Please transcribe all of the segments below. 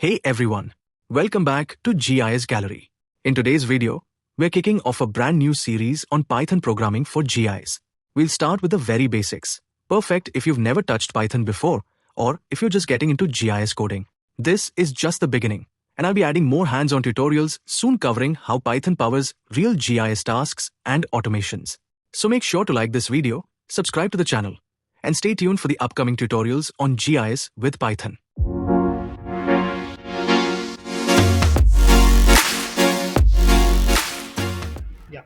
Hey everyone, welcome back to GIS Gallery. In today's video, we're kicking off a brand new series on Python programming for GIS. We'll start with the very basics, perfect if you've never touched Python before or if you're just getting into GIS coding. This is just the beginning, and I'll be adding more hands-on tutorials soon covering how Python powers real GIS tasks and automations. So make sure to like this video, subscribe to the channel, and stay tuned for the upcoming tutorials on GIS with Python. Yeah.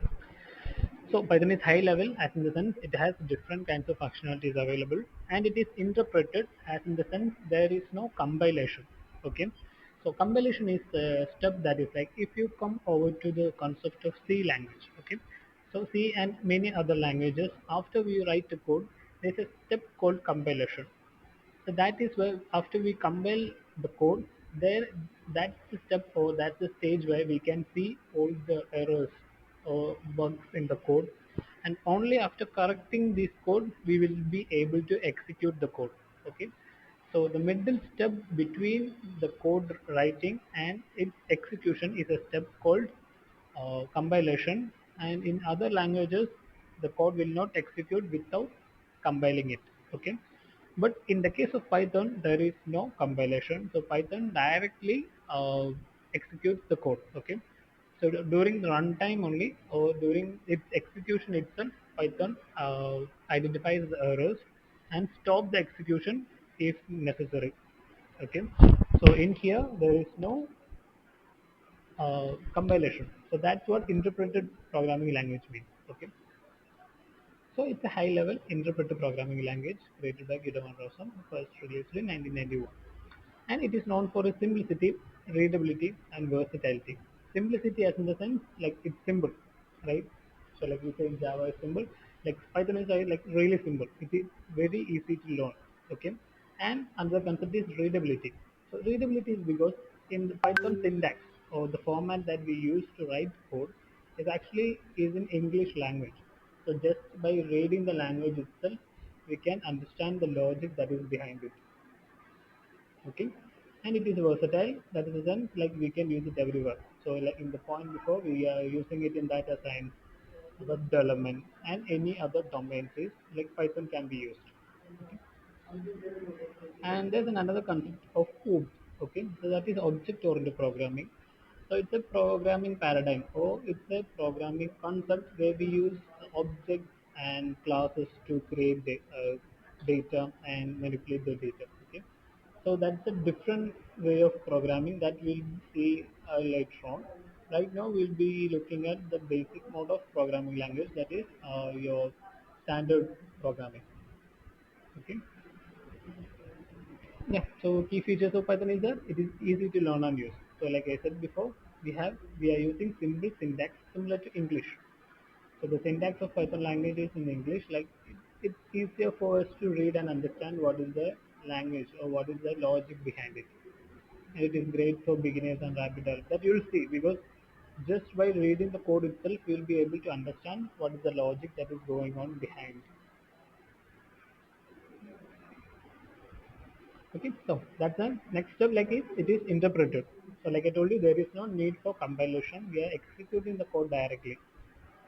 So Python is high level as in the sense it has different kinds of functionalities available, and it is interpreted as in the sense there is no compilation. Okay. So compilation is a step that is like if you come over to the concept of C language. Okay. So C and many other languages, after we write the code, there's a step called compilation. So that is where after we compile the code, there that's the step or that's the stage where we can see all the errors or bugs in the code, and only after correcting this code we will be able to execute the code. Okay, so the middle step between the code writing and its execution is a step called compilation, and in other languages the code will not execute without compiling it. Okay, but in the case of Python there is no compilation, so Python directly executes the code. Okay, so during the runtime only or during its execution itself, Python identifies the errors and stop the execution if necessary. Okay, so in here there is no compilation. So that's what interpreted programming language means. Okay, so it's a high-level interpreted programming language created by Guido van Rossum, first released in 1991, and it is known for its simplicity, readability, and versatility. Simplicity, as in the sense, like it's simple, right? So, like we say in Java is simple, like Python is like really simple. It is very easy to learn. Okay, and another concept is readability. So, readability is because in the Python syntax or the format that we use to write code is actually is in English language. So, just by reading the language itself, we can understand the logic that is behind it. Okay, and it is versatile. That is the sense like we can use it everywhere. So like in the point before, we are using it in data science, web development, and any other domains is like Python can be used. Okay, and there's another concept of OOP. Okay, so that is object oriented programming. So it's a programming paradigm or it's a programming concept where we use objects and classes to create data and manipulate the data. Okay, so that's a different way of programming that we'll see later on. Right now we'll be looking at the basic mode of programming language, that is your standard programming. Okay. Yeah, so key features of Python is that it is easy to learn and use. So like I said before, we are using simple syntax similar to English. So the syntax of Python language is in English. Like it's easier for us to read and understand what is the language or what is the logic behind it. And it is great for beginners and rapid developers. That you'll see because just by reading the code itself, you'll be able to understand what is the logic that is going on behind. Okay, so that's the next step. Like it is interpreted. So like I told you, there is no need for compilation. We are executing the code directly.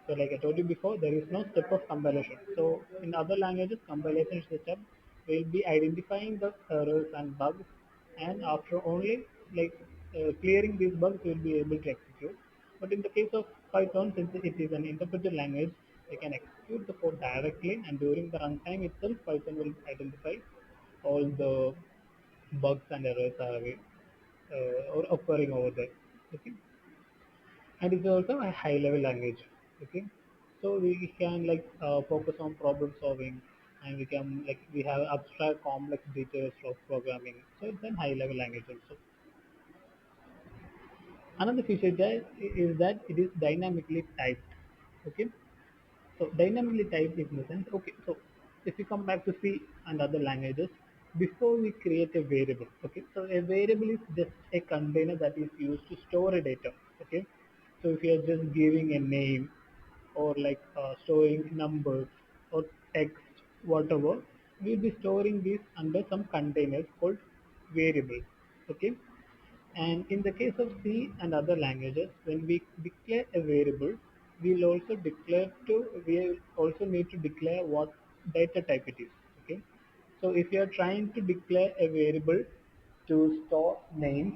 So like I told you before, there is no step of compilation. So in other languages, compilation system will be identifying the errors and bugs, and after only like clearing these bugs, we will be able to execute. But in the case of Python, since it is an interpreted language, we can execute the code directly, and during the runtime itself, Python will identify all the bugs and errors are or occurring over there. Okay, and it's also a high level language. Okay, so we can like focus on problem solving, and we can like we have abstract complex details of programming, so it's a high level language also. Another feature there is that it is dynamically typed. Okay, so dynamically typed is in the sense, okay, so if we come back to C and other languages, before we create a variable, okay, so a variable is just a container that is used to store a data. Okay, so if you are just giving a name or like storing numbers or text, whatever, we'll be storing this under some containers called variables. Okay, And in the case of C and other languages, when we declare a variable, we also need to declare what data type it is. Okay. So if you are trying to declare a variable to store names,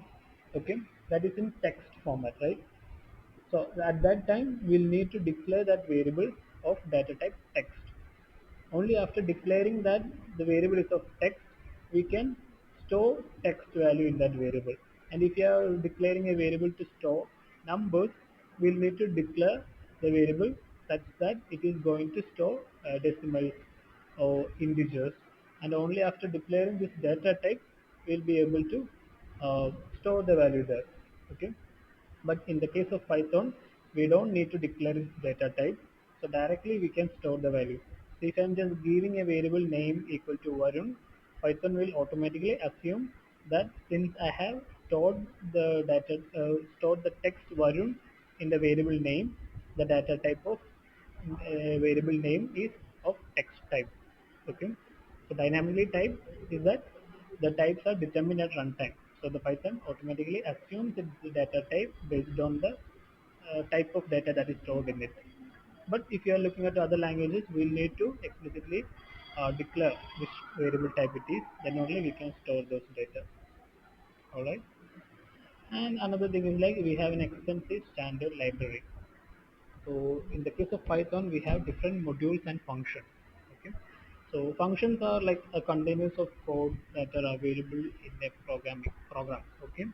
okay, that is in text format, right? So at that time, we'll need to declare that variable of data type text. Only after declaring that the variable is of text, we can store text value in that variable. And if you are declaring a variable to store numbers, we'll need to declare the variable such that it is going to store decimals or integers. And only after declaring this data type, we'll be able to uh, store the value there. Okay. But in the case of Python, we don't need to declare its data type. So directly we can store the value. So if I'm just giving a variable name equal to Varun, Python will automatically assume that since I have stored the text Varun in the variable name, the data type of variable name is of text type. Okay. So dynamically type is that the types are determined at runtime. So the Python automatically assumes the data type based on the type of data that is stored in it. But if you are looking at other languages, we'll need to explicitly declare which variable type it is. Then only we can store those data. All right. And another thing is like we have an extensive standard library. So in the case of Python, we have different modules and functions. Okay. So functions are like a containers of code that are available in a programming program. Okay.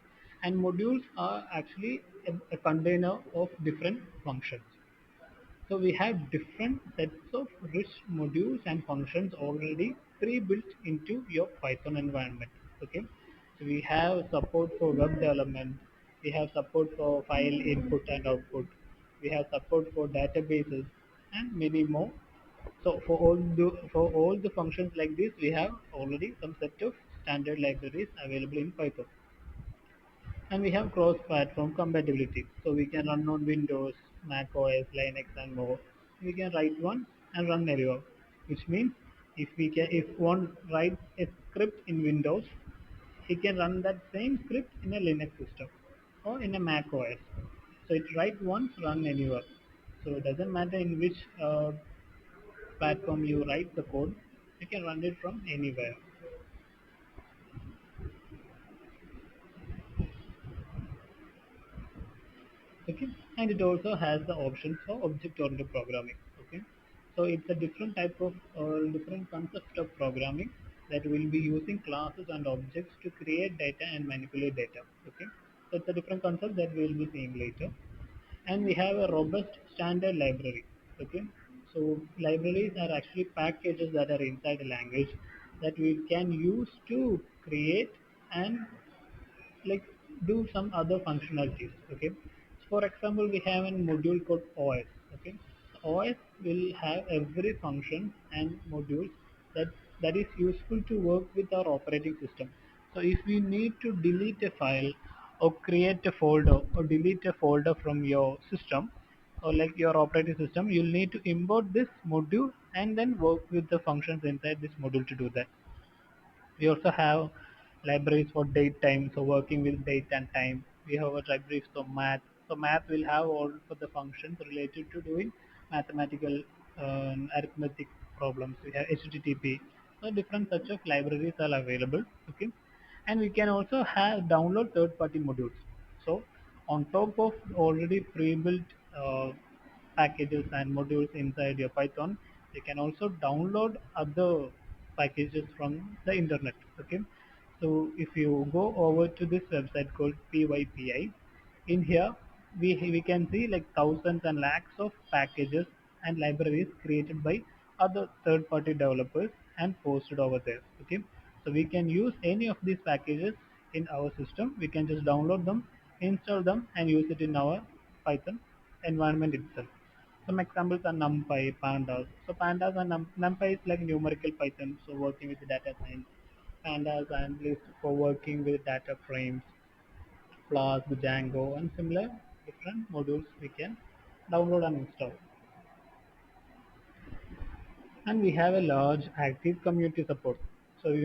And modules are actually a container of different functions. So we have different sets of rich modules and functions already pre-built into your Python environment. Okay. So we have support for web development. We have support for file input and output. We have support for databases and many more. So for all the functions like this, we have already some set of standard libraries available in Python. And we have cross-platform compatibility. So we can run on Windows, Mac OS, Linux, and more. We can write one and run anywhere, which means if one writes a script in Windows, he can run that same script in a Linux system or in a Mac OS. So it write once, run anywhere. So it doesn't matter in which platform you write the code, you can run it from anywhere. Okay, and it also has the options for object-oriented programming. Okay, so it's a different type of different concept of programming that will be using classes and objects to create data and manipulate data. Okay, so it's a different concept that we will be seeing later. And we have a robust standard library. Okay, so libraries are actually packages that are inside a language that we can use to create and like do some other functionalities. Okay, so for example, we have a module called OS. Okay, so OS will have every function and modules that is useful to work with our operating system. So if we need to delete a file or create a folder or delete a folder from your system or like your operating system, you'll need to import this module and then work with the functions inside this module to do that. We also have libraries for date time, so working with date and time. We have a libraries for math. So math will have all for the functions related to doing mathematical arithmetic problems. We have HTTP. So different such of libraries are available. Okay, and we can also have download third-party modules. So on top of already pre-built packages and modules inside your Python, you can also download other packages from the internet. Okay, so if you go over to this website called PYPI, in here we can see like thousands and lakhs of packages and libraries created by other third-party developers and posted over there. Okay, so we can use any of these packages in our system. We can just download them, install them, and use it in our Python environment itself. Some examples are NumPy, Pandas. So Pandas and NumPy is like numerical Python, so working with data science. Pandas and List for working with data frames, Flask, Django, and similar different modules we can download and install. And we have a large active community support. So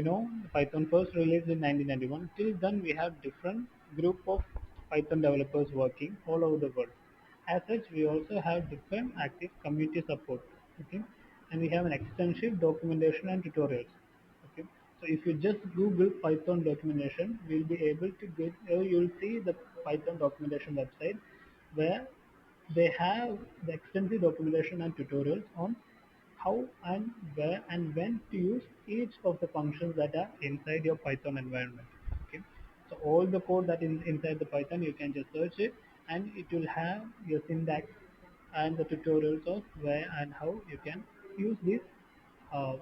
Python first released in 1991. Till then, we have different group of Python developers working all over the world. As such, we also have different active community support. Okay, and we have an extensive documentation and tutorials. Okay, so if you just Google Python documentation, we'll be able to get. You'll see the Python documentation website where they have the extensive documentation and tutorials on how and where and when to use each of the functions that are inside your Python environment. Okay, so all the code that is inside the Python, you can just search it, and it will have your syntax and the tutorials of where and how you can use these uh,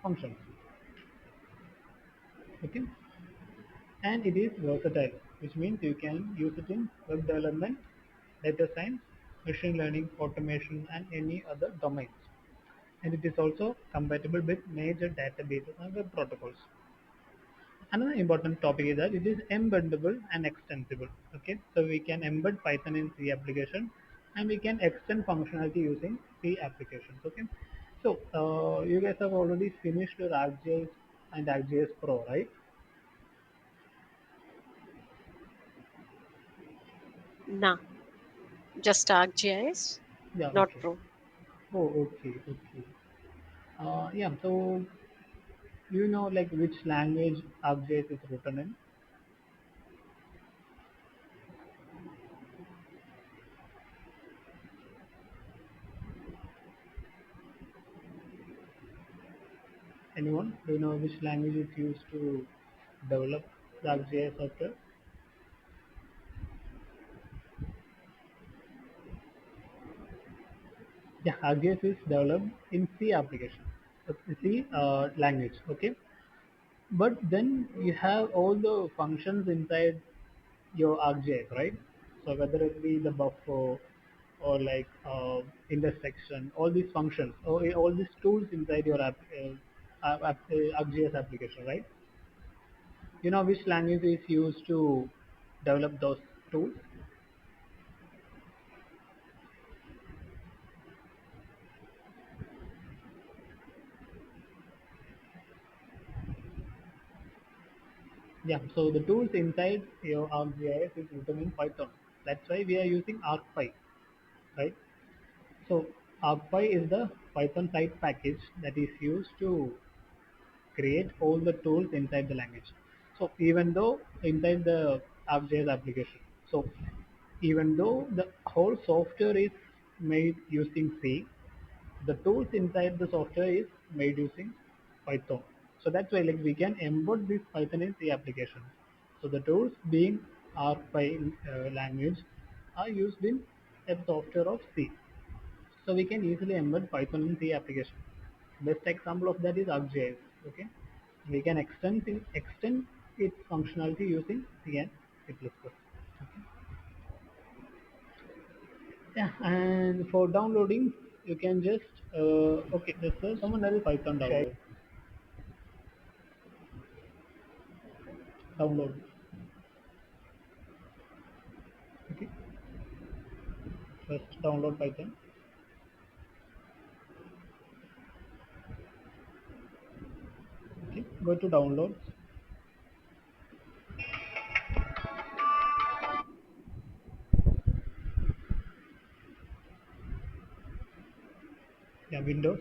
functions. Okay, and it is versatile, which means you can use it in web development, data science, machine learning, automation, and any other domains. And it is also compatible with major databases and web protocols. Another important topic is that it is embeddable and extensible. Okay, so we can embed Python in C application, and we can extend functionality using C applications. Okay, so you guys have already finished your ArcGIS and ArcGIS Pro, right? Nah, just ArcGIS, Yeah. not Okay. Pro. Oh, okay, okay. Yeah. So you know, like which language ArcGIS is written in? Anyone? Do you know which language is used to develop the ArcGIS software? Yeah, ArcGIS is developed in C application, C language. Okay, but then you have all the functions inside your ArcGIS, right? So whether it be the buffer or like intersection, all these functions, or all these tools inside your ArcGIS application, right? You know which language is used to develop those tools? Yeah, so the tools inside your ArcGIS is written in Python. That's why we are using ArcPy, right? So ArcPy is the Python type package that is used to create all the tools inside the language. So even though inside the ArcGIS application, so even though the whole software is made using C, the tools inside the software is made using Python. So that's why like we can embed this Python in C application. So the tools being ArcPy language are used in a software of C. So we can easily embed Python in C application. Best example of that is ArcGIS. Okay, we can extend its functionality using C and C++. Yeah, and for downloading, you can just okay. There's someone else Python download. Okay, first download Python. Okay, go to downloads. Yeah, Windows.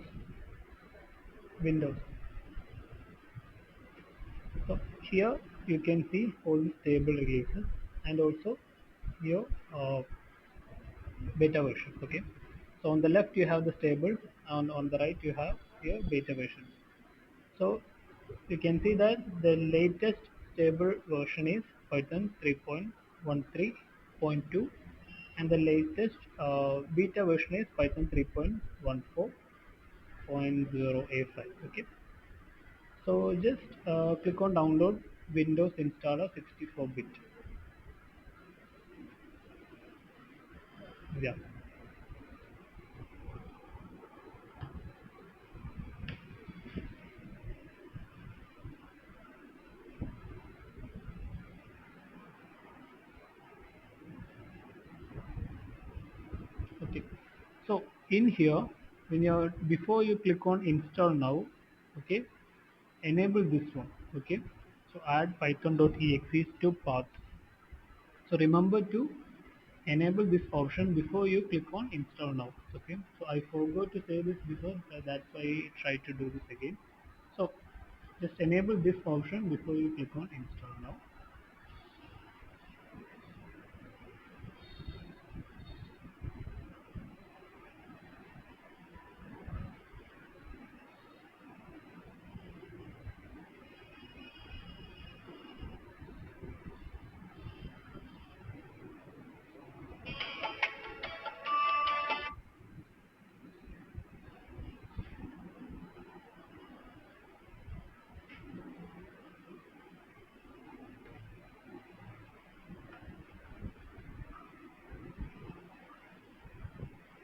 So here you can see all the stable releases and also your beta version. Okay, so on the left you have the stable, and on the right you have your beta version. So you can see that the latest stable version is Python 3.13.2, and the latest beta version is Python 3.14.0A5. Okay, so just click on download Windows installer 64-bit. Yeah. Okay, so in here, when you're before you click on install now, okay, enable this one. Okay, so add python.exe to path. So remember to enable this option before you click on install now. Okay, so I forgot to say this before, that's why I try to do this again. So just enable this option before you click on install now.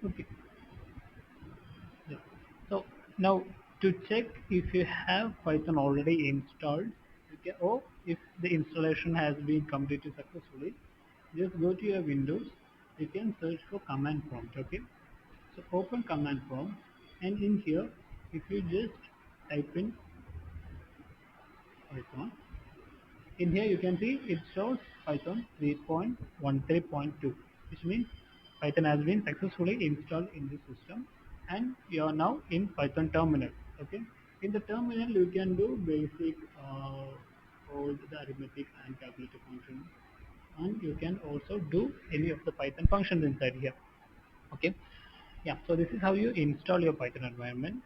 Okay. Yeah. So now to check if you have Python already installed, you can, or if the installation has been completed successfully, just go to your Windows. You can search for command prompt. Okay. So open command prompt, and in here, if you just type in Python, in here you can see it shows Python 3.13.2, which means Python has been successfully installed in the system, and you are now in Python terminal. Okay, in the terminal you can do basic all the arithmetic and calculator functions, and you can also do any of the Python functions inside here. Okay, yeah. So this is how you install your Python environment.